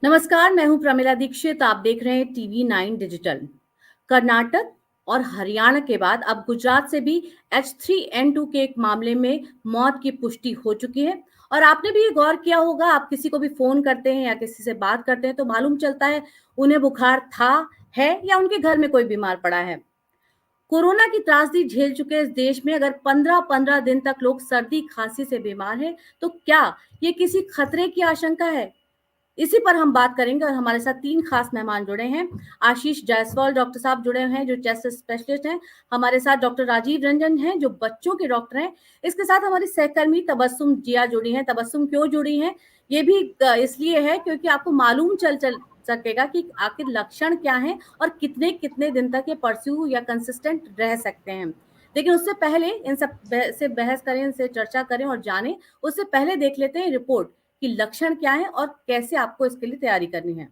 नमस्कार, मैं हूं प्रमिला दीक्षित। आप देख रहे हैं टीवी 9 डिजिटल। कर्नाटक और हरियाणा के बाद अब गुजरात से भी H3N2 के एक मामले में मौत की पुष्टि हो चुकी है। और आपने भी ये गौर किया होगा, आप किसी को भी फोन करते हैं या किसी से बात करते हैं तो मालूम चलता है उन्हें बुखार था, है या उनके घर में कोई बीमार पड़ा है। कोरोना की त्रासदी झेल चुके इस देश में अगर 15-15 दिन तक लोग सर्दी खांसी से बीमार हैं, तो क्या ये किसी खतरे की आशंका है? इसी पर हम बात करेंगे और हमारे साथ 3 खास मेहमान जुड़े हैं। आशीष जायसवाल डॉक्टर साहब जुड़े हुए हैं जो चेस्ट स्पेशलिस्ट हैं। हमारे साथ डॉक्टर राजीव रंजन हैं जो बच्चों के डॉक्टर हैं। इसके साथ हमारी सहकर्मी तबस्सुम जिया जुड़ी हैं। तबस्सुम क्यों जुड़ी हैं? ये भी इसलिए है क्योंकि आपको मालूम चल सकेगा कि आखिर लक्षण क्या हैं और कितने दिन तक ये परस्यू या कंसिस्टेंट रह सकते हैं। लेकिन उससे पहले इन सब से बहस करें, इनसे चर्चा करें और जानें, उससे पहले देख लेते हैं रिपोर्ट कि लक्षण क्या है और कैसे आपको इसके लिए तैयारी करनी है। -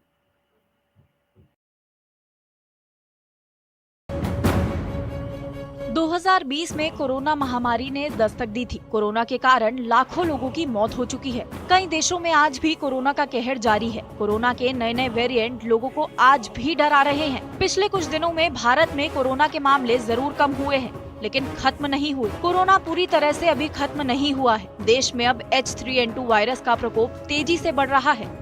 2020 में कोरोना महामारी ने दस्तक दी थी। कोरोना के कारण लाखों लोगों की मौत हो चुकी है। कई देशों में आज भी कोरोना का कहर जारी है। कोरोना के नए नए वेरिएंट लोगों को आज भी डरा रहे हैं। पिछले कुछ दिनों में भारत में कोरोना के मामले जरूर कम हुए हैं, लेकिन खत्म नहीं हुए। कोरोना पूरी तरह से अभी खत्म नहीं हुआ है। देश में अब H3N2 वायरस का प्रकोप तेजी से बढ़ रहा है।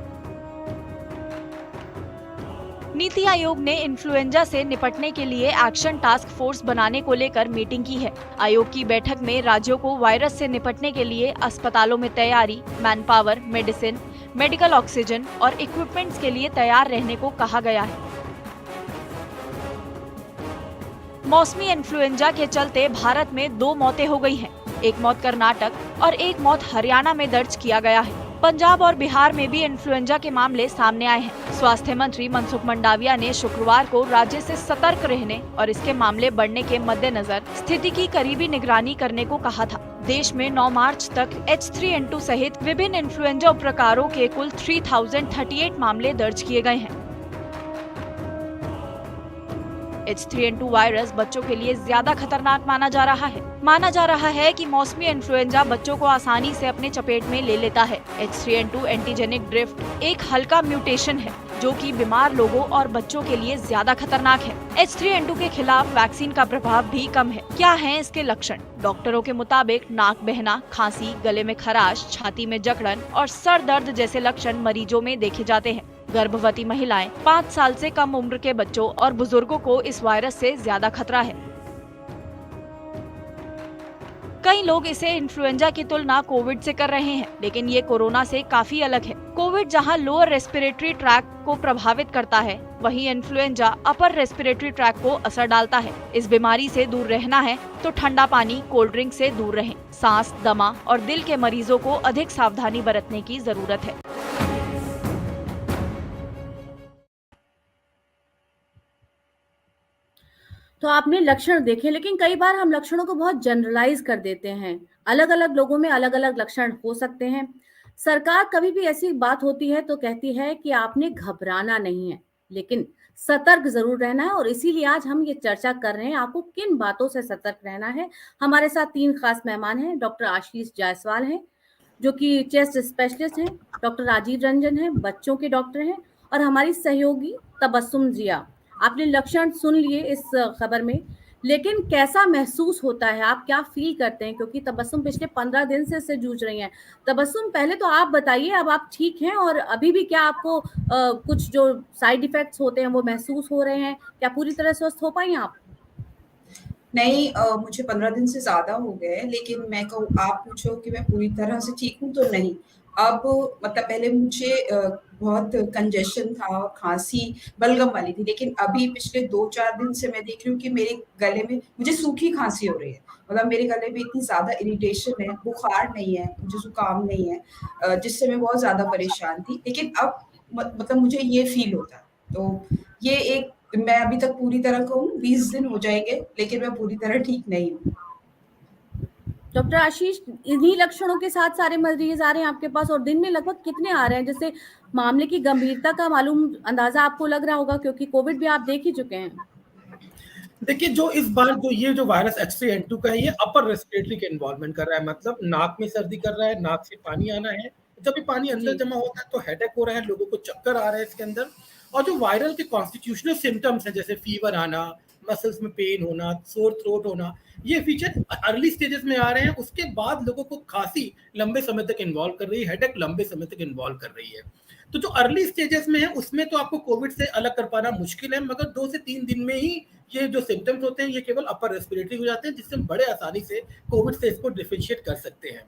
नीति आयोग ने इन्फ्लुएंजा से निपटने के लिए एक्शन टास्क फोर्स बनाने को लेकर मीटिंग की है। आयोग की बैठक में राज्यों को वायरस से निपटने के लिए अस्पतालों में तैयारी, man power, medicine, medical oxygen और इक्विपमेंट्स के लिए तैयार रहने को कहा गया है। मौसमी इन्फ्लुएंजा के चलते भारत में 2 मौतें हो गई हैं। एक मौत कर्नाटक और एक मौत हरियाणा में दर्ज किया गया है। पंजाब और बिहार में भी इन्फ्लुएंजा के मामले सामने आए हैं। स्वास्थ्य मंत्री मनसुख मंडाविया ने शुक्रवार को राज्य से सतर्क रहने और इसके मामले बढ़ने के मद्देनजर स्थिति की करीबी निगरानी करने को कहा था। देश में 9 मार्च तक H3N2 सहित विभिन्न इन्फ्लुएंजा प्रकारों के कुल 3038 मामले दर्ज किए गए हैं। H3N2 वायरस बच्चों के लिए ज्यादा खतरनाक माना जा रहा है। माना जा रहा है कि मौसमी इन्फ्लुएंजा बच्चों को आसानी से अपने चपेट में ले लेता है। H3N2 एंटीजेनिक ड्रिफ्ट एक हल्का म्यूटेशन है जो कि बीमार लोगों और बच्चों के लिए ज्यादा खतरनाक है। H3N2 के खिलाफ वैक्सीन का प्रभाव भी कम है। क्या हैं इसके लक्षण? डॉक्टरों के मुताबिक नाक बहना, खांसी, गले में खराश, छाती में जकड़न और सर दर्द जैसे लक्षण मरीजों में देखे जाते हैं। गर्भवती महिलाएं, 5 साल से कम उम्र के बच्चों और बुजुर्गों को इस वायरस से ज्यादा खतरा है। कई लोग इसे इन्फ्लुएंजा की तुलना कोविड से कर रहे हैं, लेकिन ये कोरोना से काफी अलग है। कोविड जहां लोअर रेस्पिरेटरी ट्रैक को प्रभावित करता है, वहीं इन्फ्लुएंजा अपर रेस्पिरेटरी ट्रैक को असर डालता है। इस बीमारी से दूर रहना है तो ठंडा पानी, कोल्ड ड्रिंक से दूर रहें। सांस, दमा और दिल के मरीजों को अधिक सावधानी बरतने की जरूरत है। तो आपने लक्षण देखे, लेकिन कई बार हम लक्षणों को बहुत जनरलाइज कर देते हैं। अलग-अलग लोगों में अलग-अलग लक्षण हो सकते हैं। सरकार कभी भी ऐसी बात होती है तो कहती है कि आपने घबराना नहीं है, लेकिन सतर्क ज़रूर रहना है और इसीलिए आज हम ये चर्चा कर रहे हैं, आपको किन बातों से सतर्क रहना है। हमारे साथ 3 खास मेहमान हैं। डॉक्टर आशीष जायसवाल हैं, जो कि चेस्ट स्पेशलिस्ट हैं। डॉक्टर राजीव रंजन हैं, बच्चों के डॉक्टर हैं। और हमारी सहयोगी तबस्सुम जिया। आपने लक्षण सुन लिए इस खबर में, लेकिन कैसा महसूस होता है? आप क्या फ़ील करते हैं? क्योंकि तबस्सुम पिछले 15 दिन से इससे जूझ रही हैं। तबस्सुम, पहले तो आप बताइए, अब आप ठीक हैं और अभी भी क्या आपको कुछ जो साइड इफ़ेक्ट्स होते हैं वो महसूस हो रहे हैं? क्या पूरी तरह स्वस्थ हो पाई हैं आप? नहीं, मुझे 15 दिन से ज़्यादा हो गए हैं, लेकिन मैं कहूँ आप पूछो कि मैं पूरी तरह से ठीक हूँ तो नहीं। अब मतलब पहले मुझे बहुत कंजेशन था और खाँसी बलगम वाली थी, लेकिन अभी पिछले 2-4 दिन से मैं देख रही हूँ कि मेरे गले में मुझे सूखी खाँसी हो रही है। मतलब मेरे गले में इतनी ज़्यादा इरिटेशन है, बुखार नहीं है, मुझे ज़ुकाम नहीं है, जिससे मैं बहुत ज़्यादा परेशान थी। लेकिन अब मतलब मुझे ये फ़ील होता है। तो ये एक मैं अभी तक पूरी तरह कहूँ 20 दिन हो जाएँगे, लेकिन मैं पूरी तरह ठीक नहीं हूँ। डॉक्टर आशीष, इन्हीं लक्षणों के साथ सारे मरीज आ रहे हैं आपके पास और दिन में लगभग कितने आ रहे हैं? जैसे मामले की गंभीरता का मालूम अंदाजा आपको लग रहा होगा, क्योंकि कोविड भी आप देख ही चुके हैं। देखिए, जो इस बार जो वायरस H3N2 का है, ये अपर रेस्पिरेटरी के इन्वॉल्वमेंट कर रहा है, मतलब नाक में सर्दी कर रहा है, नाक से पानी आना है, जब ये पानी अंदर जी। जमा होता है तो हेडेक हो रहा है, लोगों को चक्कर आ रहा है इसके अंदर। और जो वायरल के कॉन्स्टिट्यूशनल सिम्टम्स हैं, जैसे फीवर आना, मसल्स में पेन होना, सोर थ्रोट होना, ये फीचर अर्ली स्टेजेस में आ रहे हैं। उसके बाद लोगों को खांसी लंबे समय तक इन्वॉल्व कर रही है, हेडेक लंबे समय तक इन्वॉल्व कर रही है। तो जो अर्ली स्टेजेस में है उसमें तो आपको कोविड से अलग कर पाना मुश्किल है, मगर 2 से 3 दिन में ही ये जो सिम्टम्स होते हैं ये केवल अपर रेस्पिरेटरी हो जाते हैं, जिससे हम बड़े आसानी से कोविड से इसको डिफरेंशिएट कर सकते हैं।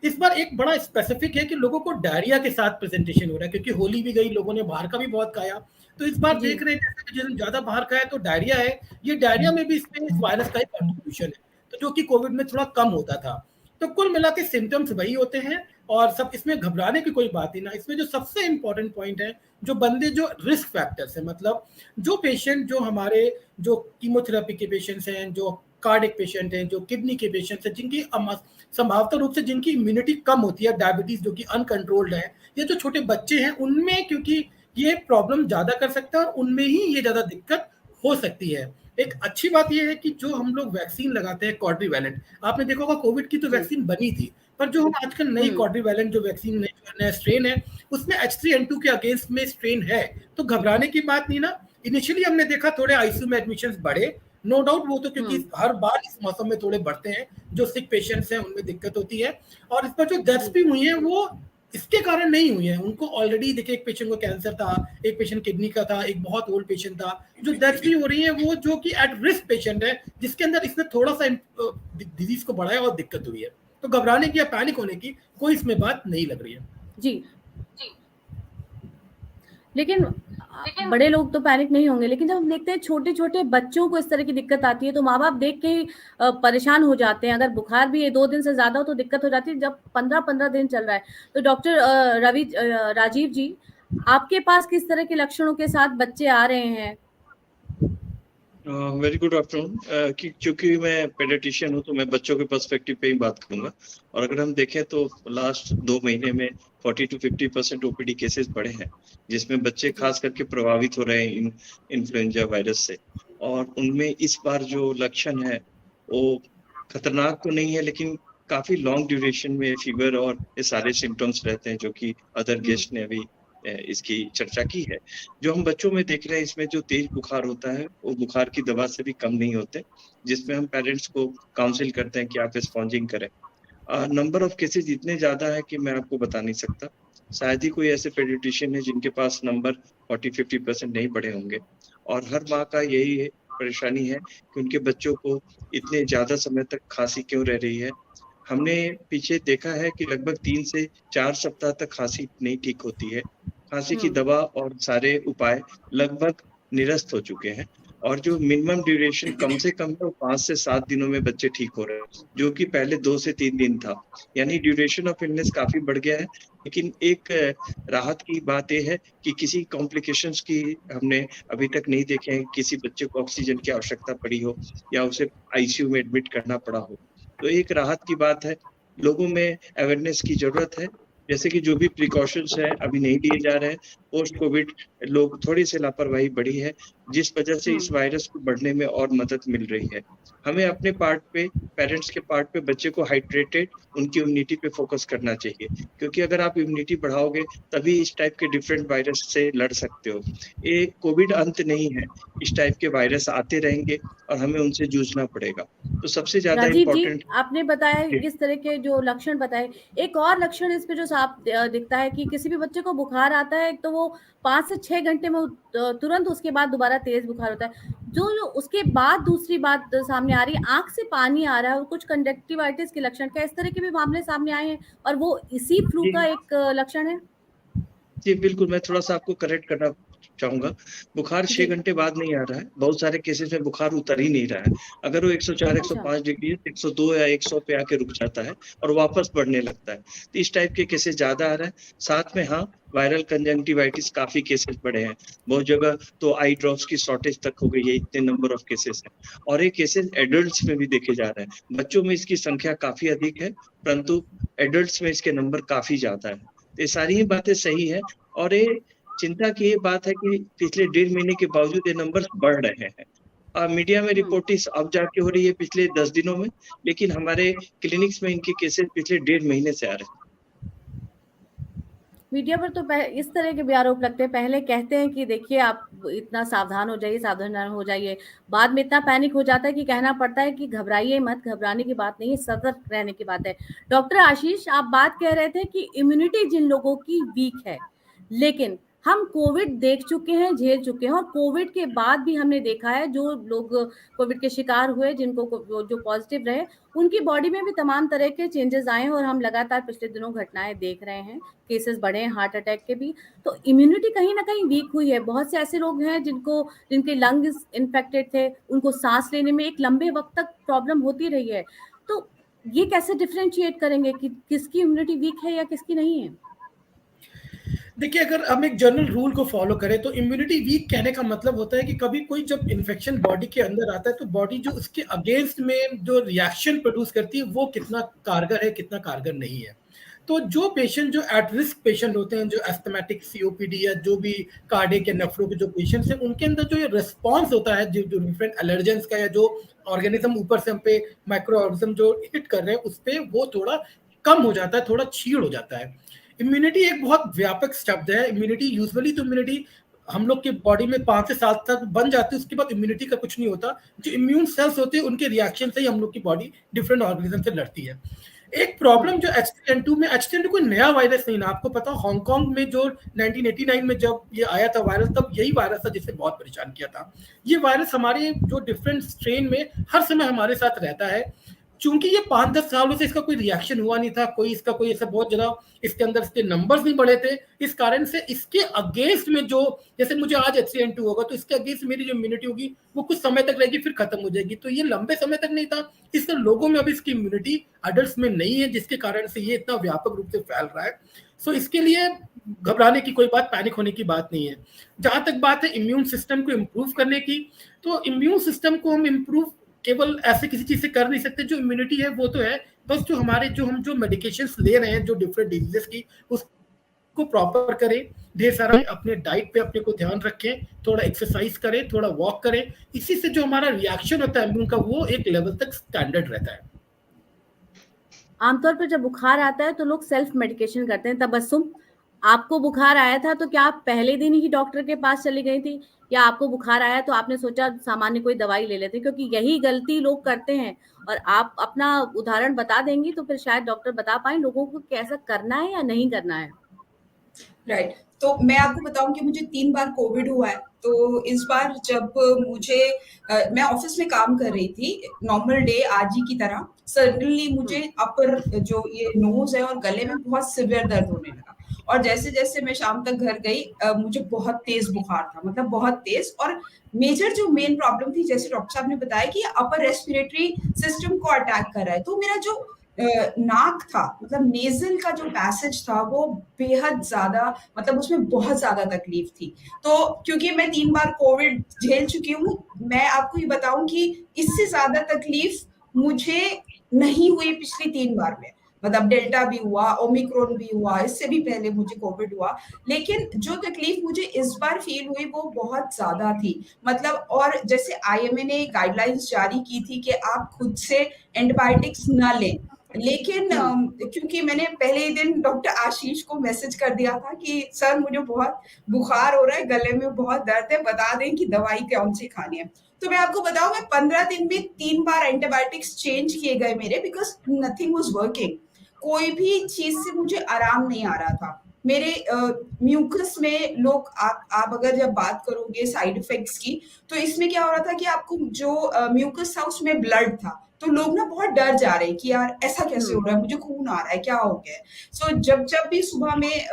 इस बार एक बड़ा स्पेसिफिक है कि लोगों को डायरिया के साथ प्रेजेंटेशन हो रहा है, क्योंकि होली भी गई, लोगों ने बाहर का भी बहुत खाया। तो इस बार जी। देख रहे हैं जैसे कि जिन्होंने ज्यादा बाहर खाया तो डायरिया है, ये डायरिया में भी इसमें इस वायरस का ही कंट्रीब्यूशन है, तो जो कि कोविड में थोड़ा कम होता था। तो कुल मिला के सिम्टम्स वही होते हैं और सब, इसमें घबराने की कोई बात ही ना। इसमें जो सबसे इंपॉर्टेंट पॉइंट है, जो बंदे जो रिस्क फैक्टर्स है, मतलब जो पेशेंट जो हमारे जो कीमोथेरेपी के पेशेंट्स हैं, जो कार्डिक पेशेंट हैं, जो किडनी के पेशेंट्स हैं, जिनकी संभावता रूप से जिनकी इम्यूनिटी कम होती है, डायबिटीज जो कि अनकंट्रोल्ड है, या जो छोटे बच्चे हैं, उनमें क्योंकि ये प्रॉब्लम ज्यादा कर सकता है और उनमें ही ये ज्यादा दिक्कत हो सकती है। एक अच्छी बात यह है कि जो हम लोग वैक्सीन लगाते हैं क्वाड्रीवैलेंट, आपने देखा होगा कोविड की तो जी। वैक्सीन बनी थी, पर जो हम आजकल नई क्वाड्रीवैलेंट जो वैक्सीन नया स्ट्रेन है, उसमें H3N2 के अगेंस्ट में स्ट्रेन है, तो घबराने की बात नहीं ना। इनिशियली हमने देखा थोड़े आईसीयू में एडमिशंस बढ़े, नो डाउट, वो तो क्योंकि हर बार इस मौसम में थोड़े बढ़ते हैं, जो सिक पेशेंट्स हैं उनमें दिक्कत होती है। और इस पर जो डेथ्स भी हुई हैं वो इसके कारण नहीं हुई है, उनको ऑलरेडी देखिए, एक पेशेंट को कैंसर था, एक पेशेंट किडनी का था, एक बहुत ओल्ड पेशेंट था। जो डेथ भी हो रही है वो जो कि एट रिस्क पेशेंट है, जिसके अंदर इसने थोड़ा सा डिजीज को बढ़ाया और दिक्कत हुई है। तो घबराने की या पैनिक होने की कोई इसमें बात नहीं लग रही है। जी। लेकिन बड़े लोग तो पैनिक नहीं होंगे, लेकिन जब हम देखते हैं छोटे-छोटे बच्चों को इस तरह की दिक्कत आती है, तो माँ-बाप देख के ही परेशान हो जाते हैं। अगर बुखार भी 2 दिन से ज़्यादा हो तो दिक्कत हो जाती है, जब 15-15 दिन चल रहा है। तो डॉक्टर राजीव जी, आपके पास किस तरह के लक्षणों के साथ बच्चे आ रहे हैं? Very good afternoon. क्योंकि मैं पेडियाट्रिशियन हूँ तो मैं बच्चों के पर्सपेक्टिव पे ही बात करूंगा। और अगर हम देखें तो लास्ट 2 महीने में 40 to 50% ओपीडी केसेस बढ़े हैं, जिसमें बच्चे खास करके प्रभावित हो रहे हैं इन्फ्लुएंजा वायरस से। और उनमें इस बार जो लक्षण है वो खतरनाक तो नहीं है, लेकिन काफी लॉन्ग ड्यूरेशन में फीवर और ये सारे सिम्टम्स रहते हैं, जो कि अदर गेस्ट ने अभी इसकी चर्चा की है। जो हम बच्चों में देख रहे हैं, इसमें जो तेज बुखार होता है वो बुखार की दवा से भी कम नहीं होते, जिसमें हम पेरेंट्स को काउंसिल करते हैं कि आप स्पॉन्जिंग करें। नंबर ऑफ केसेस इतने ज्यादा है कि मैं आपको बता नहीं सकता। शायद ही कोई ऐसे पेडियाट्रिशियन है जिनके पास नंबर 40-50% नहीं बढ़े होंगे। और हर माँ का यही है, परेशानी है कि उनके बच्चों को इतने ज्यादा समय तक खांसी क्यों रह रही है। हमने पीछे देखा है कि लगभग 3 से 4 सप्ताह तक खांसी नहीं ठीक होती है। खांसी की दवा और सारे उपाय लगभग निरस्त हो चुके हैं, और जो मिनिमम ड्यूरेशन कम से कम है वो 5 से 7 दिनों में बच्चे ठीक हो रहे हैं, जो कि पहले 2 से 3 दिन था। यानी ड्यूरेशन ऑफ इलनेस काफी बढ़ गया है। लेकिन एक राहत की बात यह है कि किसी कॉम्प्लिकेशंस की हमने अभी तक नहीं देखे हैं, किसी बच्चे को ऑक्सीजन की आवश्यकता पड़ी हो या उसे आईसीयू में एडमिट करना पड़ा हो। तो एक राहत की बात है। लोगों में अवेयरनेस की जरूरत है, जैसे कि जो भी प्रिकॉशंस है अभी नहीं लिए जा रहे हैं। पोस्ट कोविड लोग थोड़ी सी लापरवाही बढ़ी है, जिस वजह से इस वायरस को बढ़ने में और मदद मिल रही है। हमें अपने पार्ट पे, पेरेंट्स के पार्ट पे बच्चे को हाइड्रेटेड, उनकी इम्यूनिटी पे फोकस करना चाहिए, क्योंकि अगर आप इम्यूनिटी बढ़ाओगे तभी इस टाइप के डिफरेंट वायरस से लड़ सकते हो। ये कोविड अंत नहीं है, इस टाइप के वायरस आते रहेंगे और हमें उनसे जूझना पड़ेगा। तो सबसे ज्यादा राजीव जी, इम्पोर्टेंट, आपने बताया इस तरह के जो लक्षण बताए, एक और लक्षण इस पे जो साफ दिखता है कि किसी भी बच्चे को बुखार आता है तो वो 5 से 6 घंटे में तुरंत उसके बाद दोबारा तेज बुखार होता है। जो उसके बाद दूसरी बात सामने आ रही है, आंख से पानी आ रहा है और कुछ कंजक्टिवाइटिस के लक्षण, क्या इस तरह के भी मामले सामने आए हैं और वो इसी फ्लू का एक लक्षण है? जी बिल्कुल, मैं थोड़ा सा आपको करेक्ट करना चाहूंगा। बुखार 6 घंटे बाद नहीं आ रहा है, बहुत सारे केसेस में बुखार उतर ही नहीं रहा है। अगर वो 104 105 डिग्री है, 102 या 100 पे आके रुक जाता है और वापस बढ़ने लगता है। तो इस टाइप के केसेस ज्यादा आ रहा है। साथ में हाँ, वायरल कंजंक्टिवाइटिस काफी केसेस बढ़े हैं। बहुत जगह तो आई ड्रॉप्स की शॉर्टेज तक हो गई है, इतने नंबर ऑफ केसेस हैं। और ये केसेस एडल्ट्स में भी देखे जा रहे हैं। बच्चों में इसकी संख्या काफी अधिक है, परंतु एडल्ट्स में इसके नंबर काफी ज्यादा है। ये सारी ही बातें सही है, और ये चिंता की ये बात है कि पिछले 1.5 महीने के बावजूद ये नंबर्स बढ़ रहे हैं। मीडिया में रिपोर्टिंग अब जाके हो रही है पिछले 10 दिनों में, लेकिन हमारे क्लिनिक्स में इनके केसेस पिछले 1.5 महीने से आ रहे हैं। मीडिया पर तो इस तरह के भी आरोप लगते हैं, पहले कहते हैं कि देखिए आप इतना सावधान हो जाइए, सावधान हो जाइए, बाद में इतना पैनिक हो जाता है कि कहना पड़ता है कि घबराइए मत, घबराने की बात नहीं है, सतर्क रहने की बात है। डॉक्टर आशीष, आप बात कह रहे थे कि इम्यूनिटी जिन लोगों की वीक है, लेकिन हम कोविड देख चुके हैं, झेल चुके हैं, और कोविड के बाद भी हमने देखा है जो लोग कोविड के शिकार हुए, जिनको जो पॉजिटिव रहे, उनकी बॉडी में भी तमाम तरह के चेंजेस आए हैं, और हम लगातार पिछले दिनों घटनाएं देख रहे हैं, केसेस बढ़े हैं हार्ट अटैक के भी। तो इम्यूनिटी कहीं ना कहीं वीक हुई है। बहुत से ऐसे लोग हैं जिनके लंग्स इन्फेक्टेड थे, उनको सांस लेने में एक लंबे वक्त तक प्रॉब्लम होती रही है। तो ये कैसे डिफरेंशिएट करेंगे कि किसकी इम्यूनिटी वीक है या किसकी नहीं है? देखिए, अगर हम एक जनरल रूल को फॉलो करें तो इम्यूनिटी वीक कहने का मतलब होता है कि कभी कोई जब इन्फेक्शन बॉडी के अंदर आता है तो बॉडी जो उसके अगेंस्ट में जो रिएक्शन प्रोड्यूस करती है वो कितना कारगर है, कितना कारगर नहीं है। तो जो पेशेंट जो एट रिस्क पेशेंट होते हैं, जो एस्थमेटिक सीओपीडी या जो भी कार्डियक या नेफ्रो के जो पेशेंट्स हैं, उनके अंदर जो ये रिस्पॉन्स होता है जो डिफरेंट एलर्जेंस का, या जो ऑर्गेनिज्म ऊपर से हम पे माइक्रो ऑर्गेनिज्म जो हिट कर रहे हैं उस पर वो थोड़ा कम हो जाता है, थोड़ा छीड़ हो जाता है। इम्यूनिटी एक बहुत व्यापक शब्द है। इम्यूनिटी यूजुअली तो इम्यूनिटी हम लोग के बॉडी में 5 से 7 तक बन जाती है, उसके बाद इम्यूनिटी का कुछ नहीं होता। जो इम्यून सेल्स होते हैं उनके रिएक्शन से ही हम लोग की बॉडी डिफरेंट ऑर्गेनिज्म से लड़ती है। एक प्रॉब्लम जो H3N2 में, H3N2 कोई नया वायरस नहीं ना, आपको पता हांगकांग में जो 1989 में जब ये आया था वायरस, तब यही वायरस था जिसने बहुत परेशान किया था। ये वायरस हमारे जो डिफरेंट स्ट्रेन में हर समय हमारे साथ रहता है। चूंकि ये 5-10 सालों से इसका कोई रिएक्शन हुआ नहीं था, कोई इसका कोई ऐसा बहुत ज्यादा इसके अंदर इसके नंबर्स नहीं बढ़े थे, इस कारण से इसके अगेंस्ट में जो, जैसे मुझे आज H3N2 होगा तो इसके अगेंस्ट मेरी जो इम्यूनिटी होगी वो कुछ समय तक रहेगी, फिर खत्म हो जाएगी। तो ये लंबे समय तक नहीं था, इससे लोगों में अभी इसकी इम्यूनिटी अडल्ट में नहीं है, जिसके कारण से ये इतना व्यापक रूप से फैल रहा है। सो इसके लिए घबराने की कोई बात, पैनिक होने की बात नहीं है। जहां तक बात है इम्यून सिस्टम को इम्प्रूव करने की, तो इम्यून सिस्टम को हम इम्प्रूव केवल ऐसे किसी चीज से कर नहीं सकते। जो इम्यूनिटी है वो तो है, बस जो हमारे हम जो मेडिकेशंस ले रहे हैं जो डिफरेंट डिजीजेस की, उसको प्रॉपर करें, ढेर सारा अपने डाइट पे अपने को ध्यान रखें, थोड़ा एक्सरसाइज करें, थोड़ा वॉक करें। इसी से जो हमारा रिएक्शन होता है इम्यून का वो एक लेवल तक स्टैंडर्ड रहता है। आमतौर पर जब बुखार आता है तो लोग सेल्फ मेडिकेशन करते हैं। तबस्सुम, आपको बुखार आया था तो क्या आप पहले दिन ही डॉक्टर के पास चली गई थी, या आपको बुखार आया तो आपने सोचा सामान्य कोई दवाई ले लेते? क्योंकि यही गलती लोग करते हैं, और आप अपना उदाहरण बता देंगी तो फिर शायद डॉक्टर बता पाए लोगों को कैसा करना है या नहीं करना है। राइट। तो मैं आपको बताऊं कि मुझे 3 बार कोविड हुआ है। तो इस बार जब मुझे मैं ऑफिस में काम कर रही थी, नॉर्मल डे आज ही की तरह, सडनली मुझे अपर जो ये नोज है और गले में बहुत सिवियर दर्द होने लगा। और जैसे जैसे मैं शाम तक घर गई, मुझे बहुत तेज बुखार था, मतलब बहुत तेज। और मेजर जो मेन प्रॉब्लम थी, जैसे डॉक्टर साहब ने बताया कि अपर रेस्पिरेटरी सिस्टम को अटैक कर रहा है। तो मेरा जो नाक था, मतलब नेजल का जो पैसेज था वो बेहद ज्यादा, मतलब उसमें बहुत ज्यादा तकलीफ थी। तो क्योंकि मैं 3 बार कोविड झेल चुकी हूँ, मैं आपको ये बताऊं कि इससे ज्यादा तकलीफ मुझे नहीं हुई पिछली 3 बार में। मतलब डेल्टा भी हुआ, ओमिक्रॉन भी हुआ, इससे भी पहले मुझे कोविड हुआ, लेकिन जो तकलीफ मुझे इस बार फील हुई वो बहुत ज्यादा थी। मतलब, और जैसे IMA ने गाइडलाइंस जारी की थी कि आप खुद से एंटीबायोटिक्स ना लें, लेकिन क्योंकि मैंने पहले ही दिन डॉक्टर आशीष को मैसेज कर दिया था कि सर मुझे बहुत बुखार हो रहा है, गले में बहुत दर्द है, बता दें कि दवाई कौन सी खानी है। तो मैं आपको बताऊं, मैं 15 दिन में 3 बार एंटीबायोटिक्स चेंज किए गए मेरे, बिकॉज नथिंग वाज वर्किंग। कोई भी चीज से मुझे आराम नहीं आ रहा था। मेरे म्यूकस में लोग, आप अगर जब बात करोगे साइड इफेक्ट्स की, तो इसमें क्या हो रहा था कि आपको जो म्यूकस था उसमें ब्लड था, तो लोग ना बहुत डर जा रहे हैं कि यार ऐसा कैसे हो रहा है, मुझे खून आ रहा है, क्या हो गया है। सो जब भी सुबह में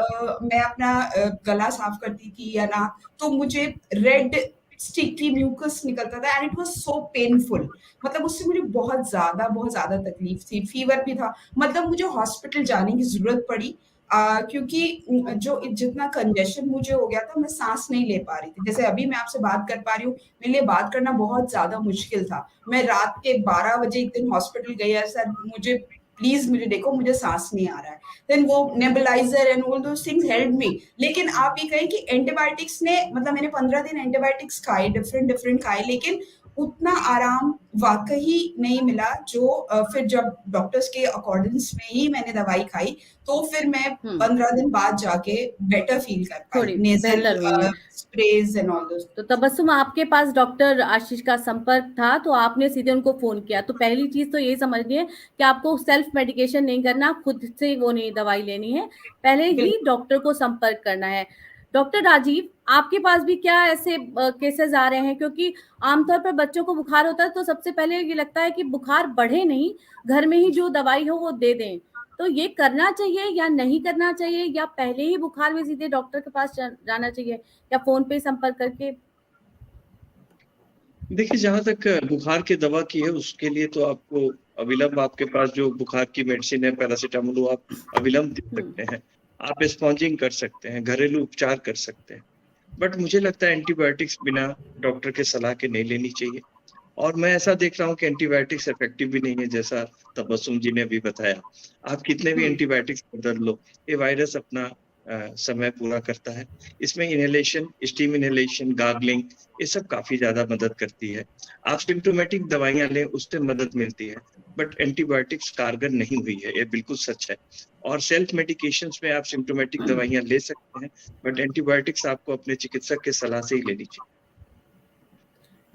मैं अपना गला साफ करती थी या ना, तो मुझे रेड स्टिकी म्यूकस निकलता था, and it was so painful. मतलब उससे मुझे बहुत ज्यादा तकलीफ थी, फीवर भी था, मतलब मुझे हॉस्पिटल जाने की जरूरत पड़ी। क्योंकि जो जितना कंजेशन मुझे हो गया था, मैं सांस नहीं ले पा रही थी। जैसे अभी मैं आपसे बात कर पा रही हूँ, मेरे लिए बात करना बहुत ज्यादा मुश्किल था। मैं रात के 12 बजे एक दिन हॉस्पिटल गई है, सर मुझे प्लीज मुझे देखो, मुझे सांस नहीं आ रहा है। देन वो nebuliser and all those things help me. लेकिन आप ये कहें कि एंटीबायोटिक्स ने, मतलब मैंने 15 दिन एंटीबायोटिक्स खाए, डिफरेंट खाए, लेकिन उतना आराम वाक़ई नहीं मिला जो फिर जब डॉक्टर्स के अकॉर्डिंग्स में ही मैंने दवाई खाई, तो फिर मैं 15 दिन बाद जाके बेटर फ़ील कर पाई। थोड़ी नेज़ल बेहतर हुई हैं। स्प्रेज़ एंड ऑल दोज़। तो तबस्सुम, आपके पास डॉक्टर आशीष का संपर्क था, तो आपने सीधे उनको फ़ोन किया। तो पहली चीज़ तो ये समझनी है कि आपको सेल्फ मेडिकेशन नहीं करना, खुद से वो नहीं दवाई लेनी है, पहले ही बिल्कुल। डॉक्टर को संपर्क करना है। डॉक्टर राजीव, आपके पास भी क्या ऐसे केसेज़ आ रहे हैं? क्योंकि आमतौर पर बच्चों को बुखार होता है तो सबसे पहले ये लगता है कि बुखार बढ़े नहीं, घर में ही जो दवाई हो वो दे दें। तो ये करना चाहिए या नहीं करना चाहिए, या पहले ही बुखार में सीधे डॉक्टर के पास जाना चाहिए, या फ़ोन पे संपर्क करके? देखिए, जहाँ तक बुखार की दवा की है, उसके लिए तो आपको अविलंब, आपके पास जो बुखार की मेडिसिन है पैरासिटामोल, वो आप अविलंब दे सकते हैं। आप स्पॉन्जिंग कर सकते हैं, घरेलू उपचार कर सकते हैं। बट मुझे लगता है एंटीबायोटिक्स बिना डॉक्टर के सलाह के नहीं लेनी चाहिए। और मैं ऐसा देख रहा हूँ कि एंटीबायोटिक्स इफेक्टिव भी नहीं है, जैसा तबस्सुम जी ने अभी बताया। आप कितने भी एंटीबायोटिक्स बदल लो, ये वायरस अपना समय पूरा करता है। इसमें इन्हेलेशन, स्टीम इन्हेलेशन, गार्गलिंग, ये सब काफ़ी ज़्यादा मदद करती है। आप सिम्प्टोमेटिक दवाइयाँ लें, उससे मदद मिलती है, बट एंटीबायोटिक्स कारगर नहीं हुई है, ये बिल्कुल सच है। और सेल्फ मेडिकेशंस में आप सिम्प्टोमेटिक दवाइयाँ ले सकते हैं, बट एंटीबायोटिक्स आपको अपने चिकित्सक की सलाह से ही लेनी चाहिए।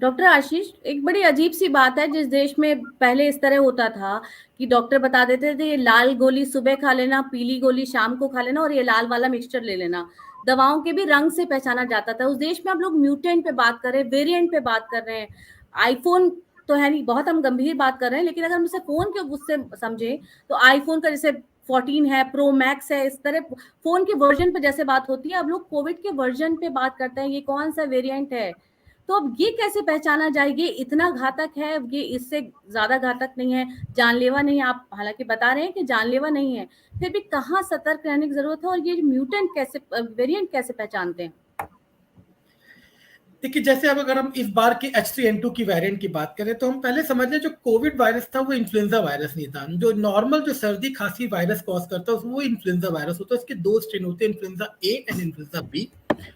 डॉक्टर आशीष, एक बड़ी अजीब सी बात है, जिस देश में पहले इस तरह होता था कि डॉक्टर बता देते थे ये लाल गोली सुबह खा लेना, पीली गोली शाम को खा लेना और ये लाल वाला मिक्सचर ले लेना। दवाओं के भी रंग से पहचाना जाता था। उस देश में आप लोग म्यूटेंट पे बात कर रहे हैं, वेरिएंट पे बात कर रहे हैं। आईफोन तो है नहीं, बहुत हम गंभीर बात कर रहे हैं, लेकिन अगर हम इसे फ़ोन के उससे समझें तो आईफोन का जैसे 14 है, प्रो मैक्स है, इस तरह फ़ोन के वर्ज़न पे जैसे बात होती है, अब लोग कोविड के वर्ज़न पे बात करते हैं, ये कौन-सा वेरिएंट है? तो अब ये कैसे पहचाना जाए, ये इतना घातक है, ये इससे ज़्यादा घातक नहीं है, जानलेवा नहीं है, आप हालाँकि बता रहे हैं कि जानलेवा नहीं है, फिर भी कहाँ सतर्क रहने की ज़रूरत है, और ये म्यूटेंट कैसे वेरिएंट कैसे पहचानते हैं? देखिए, जैसे अब अगर हम इस बार की H3N2 की वेरिएंट की बात करें, तो हम पहले समझ लें जो कोविड वायरस था वो इन्फ्लुएंजा वायरस नहीं था। जो नॉर्मल जो सर्दी खांसी वायरस कॉज करता है वो इन्फ्लुएंजा वायरस होता है। उसके 2 स्ट्रेन होते हैं, influenza A and influenza B.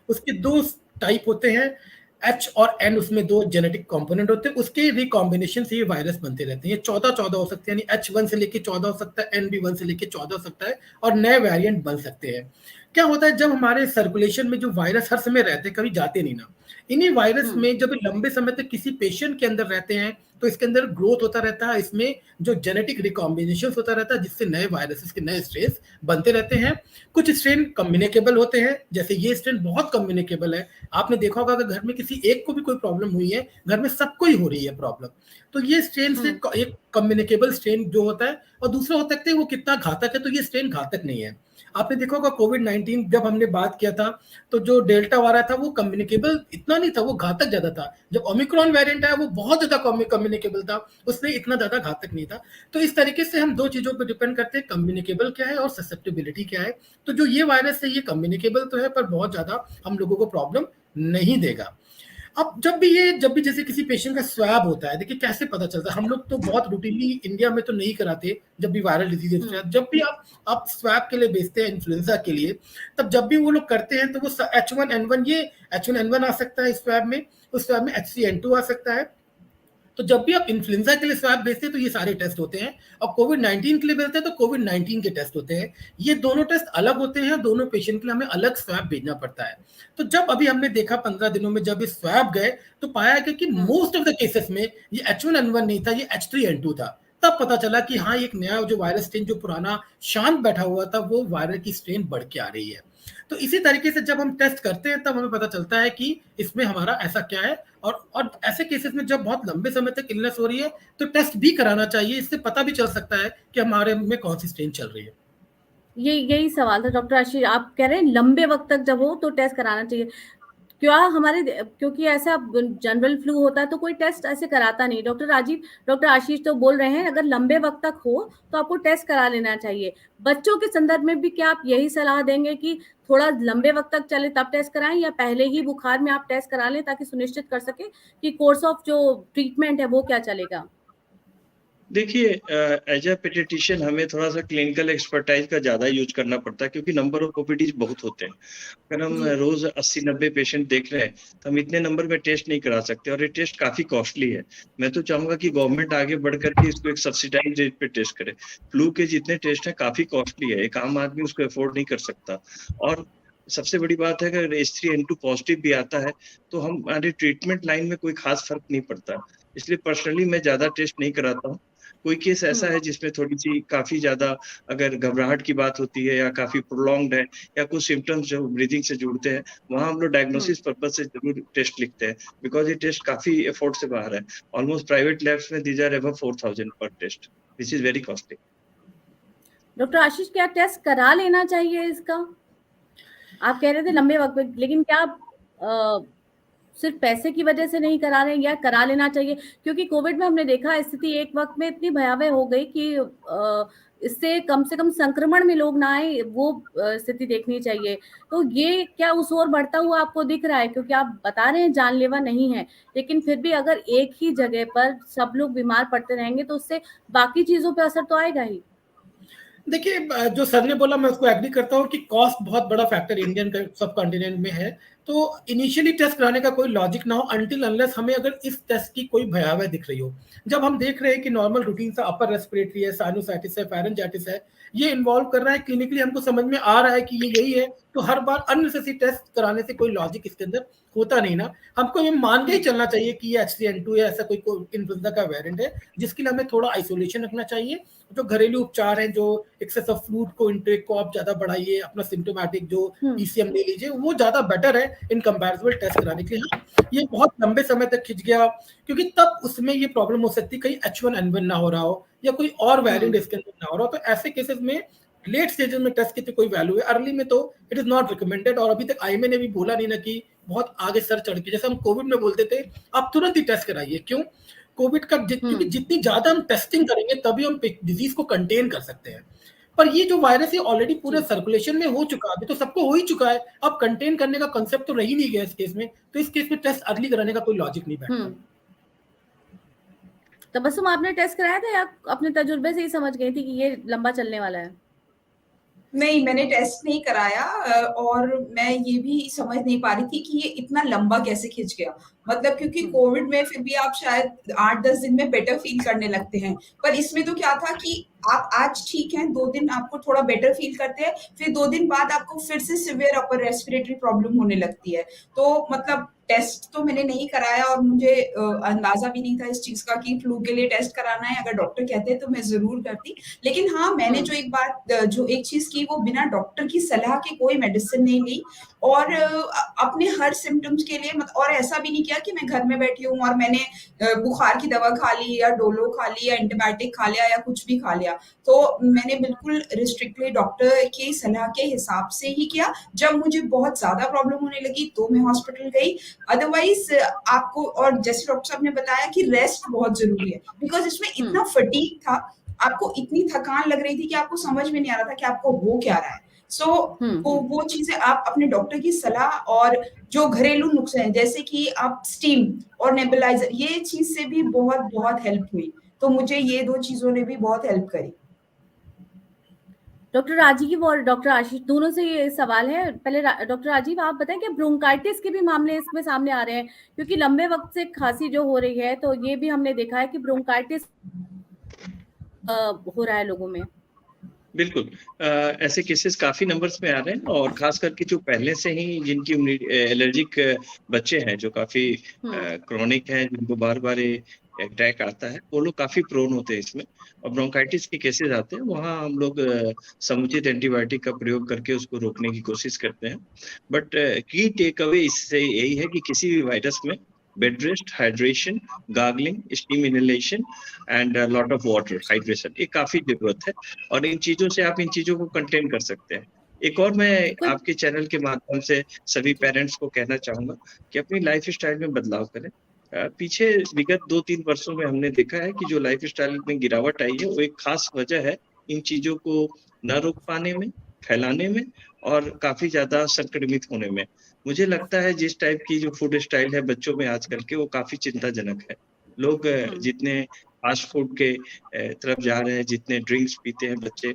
उसके 2 टाइप होते हैं, एच और एन, उसमें 2 जेनेटिक कंपोनेंट होते हैं। उसके रिकॉम्बिनेशन से ये वायरस बनते रहते हैं। ये 14-14 हो सकते हैं, यानी H1 से लेके 14 हो सकता है, NB1 से लेके 14 हो सकता है, और नए वेरिएंट बन सकते हैं। क्या होता है, जब हमारे सर्कुलेशन में जो वायरस हर समय रहते हैं, कभी जाते नहीं ना, इन्हीं वायरस में जब लंबे समय तक किसी पेशेंट के अंदर रहते हैं तो इसके अंदर ग्रोथ होता रहता है, इसमें जो जेनेटिक रिकॉम्बिनेशन होता रहता है, जिससे नए वायरसेस के नए स्ट्रेन बनते रहते हैं। कुछ स्ट्रेन कम्युनिकेबल होते हैं, जैसे ये स्ट्रेन बहुत कम्युनिकेबल है। आपने देखा होगा अगर घर में किसी एक को भी कोई प्रॉब्लम हुई है, घर में सबको ही हो रही है प्रॉब्लम, तो ये स्ट्रेन से एक कम्युनिकेबल स्ट्रेन जो होता है। और दूसरा होता है वो कितना घातक है, तो ये स्ट्रेन घातक नहीं है। आपने देखा होगा कोविड-19 जब हमने बात किया था, तो जो डेल्टा वाला था वो कम्युनिकेबल इतना नहीं था, वो घातक ज्यादा था। जब ओमिक्रॉन वेरिएंट आया वो बहुत ज्यादा कम्युनिकेबल था, उसमें इतना ज्यादा घातक नहीं था। तो इस तरीके से हम 2 चीजों पर डिपेंड करते हैं, कम्युनिकेबल क्या है और ससेप्टेबिलिटी क्या है। तो जो ये वायरस है ये कम्युनिकेबल तो है, पर बहुत ज्यादा हम लोगों को प्रॉब्लम नहीं देगा। अब जब भी जैसे किसी पेशेंट का स्वैब होता है, देखिए कैसे पता चलता है। हम लोग तो बहुत रूटीनली इंडिया में तो नहीं कराते, जब भी वायरल डिजीज होता है, जब भी आप स्वैब के लिए भेजते हैं इन्फ्लुएंजा के लिए, तब जब भी वो लोग करते हैं तो वो H1N1, ये H1N1 आ सकता है इस स्वैब में, उस स्वैब में H3N2 आ सकता है। तो जब भी आप इन्फ्लुएंजा के लिए स्वैब भेजते हैं तो ये सारे टेस्ट होते हैं, और कोविड-19 के लिए भेजते हैं तो कोविड-19 के टेस्ट होते हैं। ये दोनों टेस्ट अलग होते हैं, दोनों पेशेंट के लिए हमें अलग स्वैब भेजना पड़ता है। तो जब अभी हमने देखा 15 दिनों में जब ये स्वैब गए, तो पाया गया कि मोस्ट ऑफ द केसेस में ये H1N1 नहीं था, ये H3N2 था। तब पता चला कि हाँ, एक नया जो वायरस स्ट्रेन जो पुराना शांत बैठा हुआ था, वो वायरस की स्ट्रेन बढ़ के आ रही है। तो इसी तरीके से जब हम टेस्ट करते हैं तब हमें पता चलता है कि इसमें हमारा ऐसा क्या है। और ऐसे केसेस में जब बहुत लंबे समय तक इलनेस हो रही है तो टेस्ट भी कराना चाहिए, इससे पता भी चल सकता है कि हमारे में कौन सी स्ट्रेन चल रही है। यही सवाल था डॉक्टर आशीष, आप कह रहे हैं लंबे वक्त तक जब हो तो टेस्ट कराना चाहिए। क्योंकि ऐसा जनरल फ्लू होता है तो कोई टेस्ट ऐसे कराता नहीं। डॉक्टर आशीष तो बोल रहे हैं अगर लंबे वक्त तक हो तो आपको टेस्ट करा लेना चाहिए। बच्चों के संदर्भ में भी क्या आप यही सलाह देंगे कि थोड़ा लंबे वक्त तक चले तब टेस्ट कराएं, या पहले ही बुखार में आप टेस्ट करा लें ताकि सुनिश्चित कर सके कि कोर्स ऑफ जो ट्रीटमेंट है वो क्या चलेगा? देखिए एज अ पेडियाट्रिशियन हमें थोड़ा सा क्लिनिकल एक्सपर्टाइज का ज़्यादा यूज करना पड़ता है, क्योंकि नंबर ऑफ ओपीडीज बहुत होते हैं। अगर हम जी। रोज 80-90 पेशेंट देख रहे हैं तो हम इतने नंबर में टेस्ट नहीं करा सकते, और ये टेस्ट काफी कॉस्टली है। मैं तो चाहूंगा कि गवर्नमेंट आगे बढ़ करके इसको एक सब्सिडाइज रेट पे टेस्ट करे। फ्लू के जितने टेस्ट हैं काफी कॉस्टली है, एक आम आदमी उसको अफोर्ड नहीं कर सकता। और सबसे बड़ी बात है कि अगर H3N2 पॉजिटिव भी आता है तो हमारे ट्रीटमेंट लाइन में कोई खास फर्क नहीं पड़ता। इसलिए पर्सनली मैं ज्यादा टेस्ट नहीं कराता हूँ। कोई केस ऐसा है जिसमें थोड़ी सी काफी ज्यादा अगर घबराहट की बात होती है या काफी प्रोलॉन्ग्ड है या कुछ सिम्टम्स जो ब्रीदिंग से जुड़ते हैं, वहां हम लोग डायग्नोसिस पर्पज से जरूर टेस्ट लिखते हैं, बिकॉज ये टेस्ट काफी एफोर्ड से बाहर है। ऑलमोस्ट प्राइवेट लैब्स में these are above 4000 per test, which is very costly. Doctor Ashish, क्या टेस्ट करा लेना चाहिए इसका? आप कह रहे थे लंबे वक्त में, लेकिन क्या सिर्फ पैसे की वजह से नहीं करा रहे हैं या करा लेना चाहिए? क्योंकि कोविड में हमने देखा स्थिति एक वक्त में इतनी भयावह हो गई कि इससे कम से कम संक्रमण में लोग ना आए, वो स्थिति देखनी चाहिए। तो ये क्या उस ओर बढ़ता हुआ आपको दिख रहा है? क्योंकि आप बता रहे हैं जानलेवा नहीं है, लेकिन फिर भी अगर एक ही जगह पर सब लोग बीमार पड़ते रहेंगे तो उससे बाकी चीजों पर असर तो आएगा ही। देखिए, जो सर ने बोला मैं उसको एग्री करता हूँ कि कॉस्ट बहुत बड़ा फैक्टर इंडियन सब कॉन्टिनेंट में है। तो इनिशियली टेस्ट कराने का कोई लॉजिक ना हो अनटिल अनलेस हमें अगर इस टेस्ट की कोई भयावह दिख रही हो। जब हम देख रहे हैं कि नॉर्मल रूटीन सा अपर रेस्पिरेटरी है, साइनोसाइटिस है, फेरेंजाइटिस है, ये इन्वॉल्व कर रहा है, क्लिनिकली हमको समझ में आ रहा है कि ये यही है, तो हर बार अननेसेसरी टेस्ट कराने से कोई लॉजिक इसके अंदर होता नहीं ना। हमको ये मान के ही चलना चाहिए कि ये H3N2 या ऐसा कोई इन्फ्लुएंजा का वेरिएंट है, जिसके लिए हमें थोड़ा आइसोलेशन रखना चाहिए। जो घरेलू उपचार हैं, जो एक्सेस ऑफ फ्लूइड को इंटेक को आप ज्यादा बढ़ाइए, अपना सिम्टोमेटिक जो ECM ले लीजिए, वो ज्यादा बेटर है इन कंपैरेटिव टेस्ट कराने के लिए। हाँ, ये बहुत लंबे समय तक खिंच गया, क्योंकि तब उसमें ये प्रॉब्लम हो सकती है कहीं H1N1 ना हो रहा हो या कोई और वेरिएंट इसके अंदर ना हो रहा हो। तो ऐसे केसेस में लेट स्टेजेस में टेस्ट की कोई वैल्यू है, अर्ली में तो इट इज नॉट रिकमेंडेड। और अभी तक आईएमए ने भी बोला नहीं ना कि बहुत आगे सर चढ़ के, जैसे हम कोविड में बोलते थे आप तुरंत ही टेस्ट कराइए। क्यों? कोविड का क्योंकि जितनी ज्यादा हम टेस्टिंग करेंगे तभी हम डिजीज को कंटेन कर सकते हैं। पर ये जो वायरस है ऑलरेडी पूरे सर्कुलेशन में हो चुका है, अभी तो सबको हो ही चुका है, अब कंटेन करने का कांसेप्ट तो रह ही नहीं गया इस केस में। तो इस केस में टेस्ट अर्ली कराने का कोई लॉजिक नहीं बैठता। तबस्सुम, आपने टेस्ट कराया था या अपने तजुर्बे से ही समझ गई थी कि ये लंबा चलने वाला है? नहीं, मैंने टेस्ट नहीं कराया और मैं ये भी समझ नहीं पा रही थी कि ये इतना लंबा कैसे खिंच गया। मतलब क्योंकि कोविड में फिर भी आप शायद 8-10 दिन में बेटर फील करने लगते हैं, पर इसमें तो क्या था कि आप आज ठीक हैं, 2 दिन आपको थोड़ा बेटर फील करते हैं, फिर 2 दिन बाद आपको फिर से सिवियर अपर रेस्पिरेटरी प्रॉब्लम होने लगती है। तो मतलब टेस्ट तो मैंने नहीं कराया और मुझे अंदाजा भी नहीं था इस चीज का कि फ्लू के लिए टेस्ट कराना है। अगर डॉक्टर कहते तो मैं जरूर करती, लेकिन हाँ, मैंने जो एक चीज की वो बिना डॉक्टर की सलाह के कोई मेडिसिन नहीं ली और अपने हर सिम्टम्स के लिए और ऐसा भी नहीं किया कि मैं घर में बैठी हूँ और मैंने बुखार की दवा खा ली या डोलो खा ली या एंटीबायोटिक खा लिया या कुछ भी खा लिया। तो मैंने बिल्कुल रिस्ट्रिक्टली डॉक्टर की सलाह के हिसाब से ही किया। जब मुझे बहुत ज्यादा प्रॉब्लम होने लगी तो मैं हॉस्पिटल गई। अदरवाइज आपको, और जैसे डॉक्टर साहब ने बताया कि रेस्ट बहुत जरूरी है, बिकॉज इसमें इतना फटीग था, आपको इतनी थकान लग रही थी कि आपको समझ में नहीं आ रहा था कि आपको हो क्या रहा है। सो वो चीजें आप अपने डॉक्टर की सलाह और जो घरेलू नुस्खे हैं जैसे कि आप स्टीम और नेबुलाइजर, ये चीज से भी बहुत बहुत हेल्प हुई। तो मुझे ये 2 चीजों ने भी बहुत हेल्प करी। डॉक्टर राजीव और डॉक्टर आशीष दोनों से ये सवाल है। पहले डॉक्टर राजीव, आप बताएं कि ब्रोंकाइटिस के भी मामले इसमें सामने आ रहे हैं, क्योंकि लंबे वक्त से खांसी जो हो रही है तो ये भी हमने देखा है कि ब्रोंकाइटिस हो रहा है लोगों में। बिल्कुल, ऐसे केसेस काफी नंबर्स में आ रहे हैं, और खास करके जो पहले से ही जिनकी एलर्जिक बच्चे हैं, जो काफी क्रोनिक हैं, जिनको बार बार अटैक आता है, वो लोग काफी प्रोन होते हैं इसमें। और ब्रोंकाइटिस के केसेस आते हैं, वहाँ हम लोग समुचित एंटीबायोटिक का प्रयोग करके उसको रोकने की कोशिश करते हैं। बट की टेक अवे इससे यही है कि किसी भी वायरस में bed rest, hydration, gargling, steam inhalation and lot of water, hydration, ये काफी जरूरत है, और इन चीजों से आप इन चीजों को कंटेन कर सकते हैं। एक और मैं आपके चैनल के माध्यम से सभी पेरेंट्स को कहना चाहूंगा कि अपनी लाइफ स्टाइल में बदलाव करें। पीछे विगत 2-3 वर्षों में हमने देखा है कि जो लाइफ स्टाइल में गिरावट आई है, वो एक खास वजह है इन चीजों को न रोक पाने में, फैलाने में और काफी ज्यादा संक्रमित होने में। मुझे लगता है जिस टाइप की जो फूड स्टाइल है बच्चों में आजकल के, वो काफी चिंताजनक है। लोग जितने फास्ट फूड के तरफ जा रहे हैं, जितने ड्रिंक्स पीते हैं बच्चे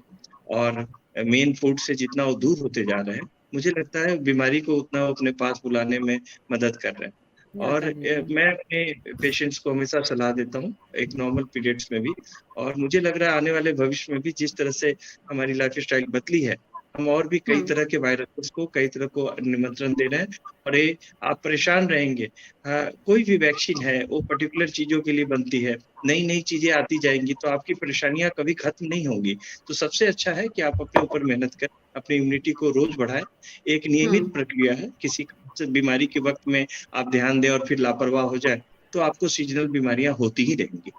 और मेन फूड से जितना वो दूर होते जा रहे हैं, मुझे लगता है बीमारी को उतना वो अपने पास बुलाने में मदद कर रहे हैं। और मैं अपने पेशेंट्स को हमेशा सलाह देता हूँ एक नॉर्मल पीरियड्स में भी, और मुझे लग रहा है आने वाले भविष्य में भी जिस तरह से हमारी लाइफस्टाइल बदली है, हम और भी कई तरह के वायरसेस को, कई तरह को निमंत्रण दे रहे हैं। और ये आप परेशान रहेंगे। कोई भी वैक्सीन है वो पर्टिकुलर चीजों के लिए बनती है, नई नई चीजें आती जाएंगी, तो आपकी परेशानियां कभी खत्म नहीं होंगी। तो सबसे अच्छा है कि आप अपने ऊपर मेहनत करें, अपनी इम्यूनिटी को रोज बढ़ाएं। एक नियमित प्रक्रिया है, किसी बीमारी के वक्त में आप ध्यान दें और फिर लापरवाह हो जाए तो आपको सीजनल बीमारियां होती ही रहेंगी।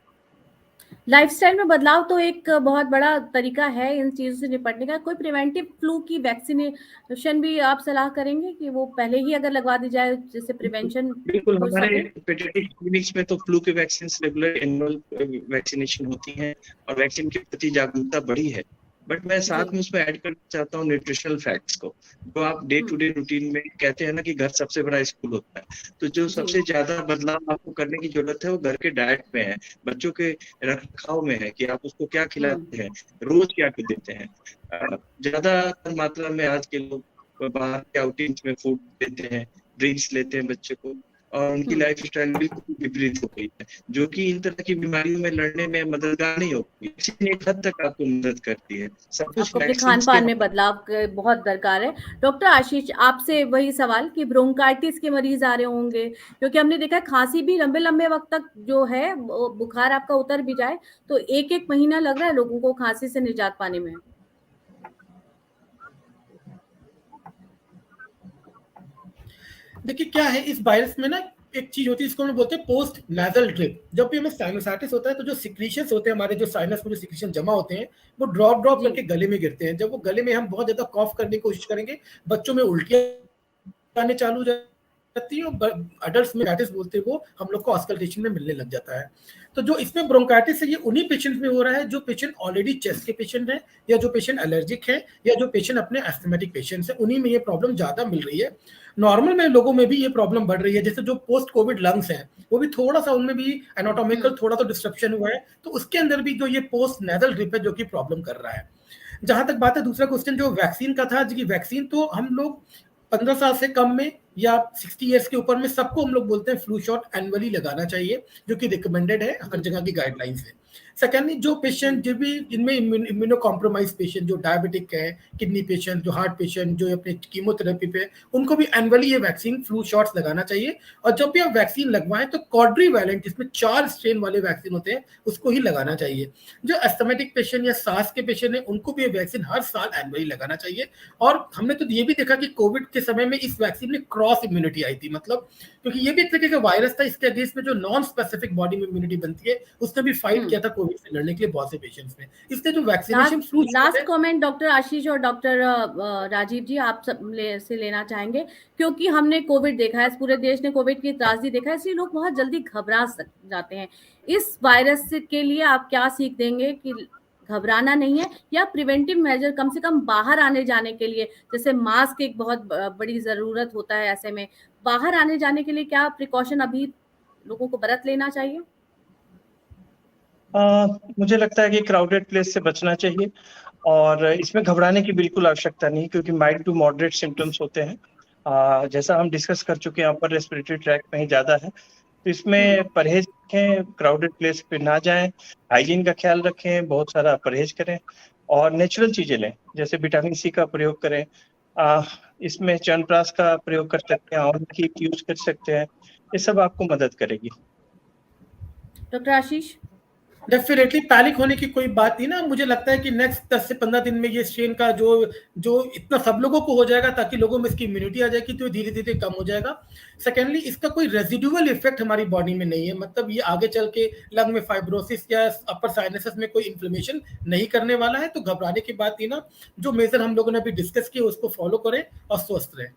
लाइफस्टाइल में बदलाव तो एक बहुत बड़ा तरीका है इन चीजों से निपटने का। कोई प्रिवेंटिव फ्लू की वैक्सीनेशन भी आप सलाह करेंगे कि वो पहले ही अगर लगवा दी जाए, जिससे प्रिवेंशन बिल्कुल, हो हमारे सके? पेडियाट्रिक क्लिनिक्स में तो फ्लू के वैक्सीन रेगुलर एनुअल वैक्सीनेशन होती हैं और वैक्सीन के प्रति जागरूकता बढ़ी है। बट मैं साथ में उसमें ऐड करना चाहता हूँ न्यूट्रिशनल फैक्ट्स को, जो आप डे टू डे रूटीन में कहते हैं ना कि घर सबसे बड़ा स्कूल होता है, तो जो सबसे ज्यादा बदलाव आपको करने की जरूरत है वो घर के डाइट में है, बच्चों के रखरखाव में है कि आप उसको क्या खिलाते हैं, रोज क्या देते हैं। ज्यादा मात्रा में आज के लोग बाहर के आउटिंग्स में फूड लेते हैं, ड्रिंक्स लेते हैं बच्चे को, और उनकी लाइफ स्टाइल बिल्कुल विपरीत हो गई है, जो कि इन तरह की बीमारियों में लड़ने में मददगार नहीं होगी। वैक्सीन एक हद तक आपको मदद करती है, सब कुछ अपने खान पान में बदलाव बहुत दरकार है। डॉक्टर आशीष, आपसे वही सवाल कि ब्रोंकाइटिस के मरीज आ रहे होंगे, क्योंकि हमने देखा खांसी भी लंबे लंबे वक्त तक जो है, बुखार आपका उतर भी जाए तो एक एक महीना लग रहा है लोगों को खांसी से निजात पाने में। देखिए क्या है इस वायरस में ना, एक चीज होती है इसको हम बोलते हैं पोस्ट नेजल ड्रिप। जब भी हमें साइनसाइटिस होता है तो जो सिक्रीशंस होते हैं हमारे, जो साइनस में जो सिक्रीशन जमा होते हैं, वो ड्रॉप करके गले में गिरते हैं। जब वो गले में हम बहुत ज्यादा कॉफ करने की कोशिश करेंगे, बच्चों में उल्टियां आने चालू हो जाती है, और अडल्ट्स में ब्रोंकाइटिस बोलते हैं, वो हम लोग को ऑस्कल्टेशन में मिलने लग जाता है। तो जो इसमें ब्रोंकाइटिस है ये उन्हीं पेशेंट में हो रहा है जो पेशेंट ऑलरेडी चेस्ट के पेशेंट है, या जो पेशेंट एलर्जिक है, या जो पेशेंट अपने एस्थमेटिक पेशेंट्स है, उन्हीं में ये प्रॉब्लम ज्यादा मिल रही है। नॉर्मल में लोगों में भी ये प्रॉब्लम बढ़ रही है। जैसे जो पोस्ट कोविड लंग्स हैं, वो भी थोड़ा सा, उनमें भी एनाटॉमिकल थोड़ा तो डिस्ट्रप्शन हुआ है, तो उसके अंदर भी जो ये पोस्ट नेजल ड्रिप है जो कि प्रॉब्लम कर रहा है। जहां तक बात है दूसरा क्वेश्चन जो वैक्सीन का था, जी वैक्सीन तो हम लोग 15 साल से कम में या 60 इयर्स के ऊपर में सबको हम लोग बोलते हैं फ्लू शॉट एनुअली लगाना चाहिए, जो कि रिकमेंडेड है हर जगह की गाइडलाइंस है। सेकेंडली, जो पेशेंट जो भी जिनमें इम्यूनो कॉम्प्रोमाइज पेशेंट, जो डायबिटिक है, किडनी पेशेंट, जो हार्ट पेशेंट, जो अपने कीमोथेरेपी पे, उनको भी एनुअली ये वैक्सीन फ्लू शॉट्स लगाना चाहिए। और जब भी आप वैक्सीन लगवाएं तो क्वाड्रीवैलेंट, जिसमें 4 स्ट्रेन वाले वैक्सीन होते हैं, उसको ही लगाना चाहिए। जो एस्थमेटिक पेशेंट या सांस के पेशेंट है, उनको भी ये वैक्सीन हर साल एनुअली लगाना चाहिए। और हमने तो ये भी देखा कि कोविड के समय में इस वैक्सीन में क्रॉस इम्यूनिटी आई थी, मतलब क्योंकि ये भी एक तरीके का वायरस था, इसके अगेंस्ट में जो नॉन स्पेसिफिक बॉडी में इम्यूनिटी बनती है, उसने भी फाइट किया था कोविड से लड़ने के लिए बहुत से पेशेंट्स में। इसलिए जो vaccination flu last comment doctor Ashish और डॉक्टर राजीव जी आप सब से लेना चाहेंगे, क्योंकि हमने कोविड देखा है, पूरे देश ने कोविड की त्रासदी देखा है, इसलिए लोग बहुत जल्दी घबरा जाते हैं। इस वायरस के लिए आप क्या सीख देंगे कि घबराना नहीं है, या प्रिवेंटिव मेजर कम से कम बाहर आने जाने के लिए, जैसे मास्क एक बहुत बड़ी जरूरत होता है, ऐसे में बाहर आने जाने के लिए क्या प्रिकॉशन अभी लोगों को बरत लेना चाहिए? मुझे लगता है कि क्राउडेड प्लेस से बचना चाहिए, और इसमें घबराने की बिल्कुल आवश्यकता नहीं, क्योंकि माइल्ड टू मॉडरेट सिम्टम्स होते हैं। जैसा हम डिस्कस कर चुके हैं, अपर रेस्पिरेटरी ट्रैक में ही ज्यादा है, तो इसमें परहेज रखें, क्राउडेड प्लेस पे ना जाएं, हाइजीन का ख्याल रखें, बहुत सारा परहेज करें, और नेचुरल चीजें लें, जैसे विटामिन सी का प्रयोग करें। इसमें च्यवनप्राश का प्रयोग कर सकते हैं, आंवला की यूज कर सकते हैं, ये सब आपको मदद करेगी। डॉक्टर आशीष? डेफिनेटली पैनिक होने की कोई बात नहीं ना। मुझे लगता है कि नेक्स्ट 10 से 15 दिन में ये स्ट्रेन का जो इतना सब लोगों को हो जाएगा, ताकि लोगों में इसकी इम्यूनिटी आ जाएगी, तो धीरे धीरे कम हो जाएगा। सेकेंडली, इसका कोई रेजिडुअल इफेक्ट हमारी बॉडी में नहीं है, मतलब ये आगे चल के लंग में फाइब्रोसिस या अपर साइनसेस में कोई इन्फ्लेमेशन नहीं करने वाला है, तो घबराने की बात नहीं ना। जो मेजर हम लोगों ने अभी डिस्कस किया उसको फॉलो करें और स्वस्थ रहें।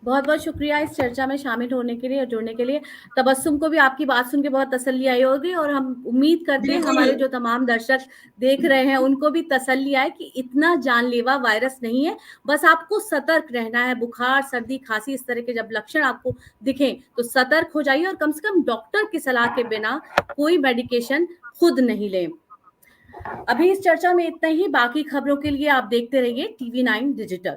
बहुत बहुत शुक्रिया इस चर्चा में शामिल होने के लिए और जुड़ने के लिए। तबस्सुम को भी आपकी बात सुन के बहुत तसल्ली आई होगी और हम उम्मीद करते हैं हमारे जो तमाम दर्शक देख रहे हैं उनको भी तसल्ली आए कि इतना जानलेवा वायरस नहीं है। बस आपको सतर्क रहना है। बुखार, सर्दी, खांसी इस तरह के जब लक्षण आपको दिखें तो सतर्क हो जाइए और कम से कम डॉक्टर की सलाह के बिना कोई मेडिकेशन खुद नहीं लें। अभी इस चर्चा में इतना ही। बाकी खबरों के लिए आप देखते रहिए TV9 डिजिटल।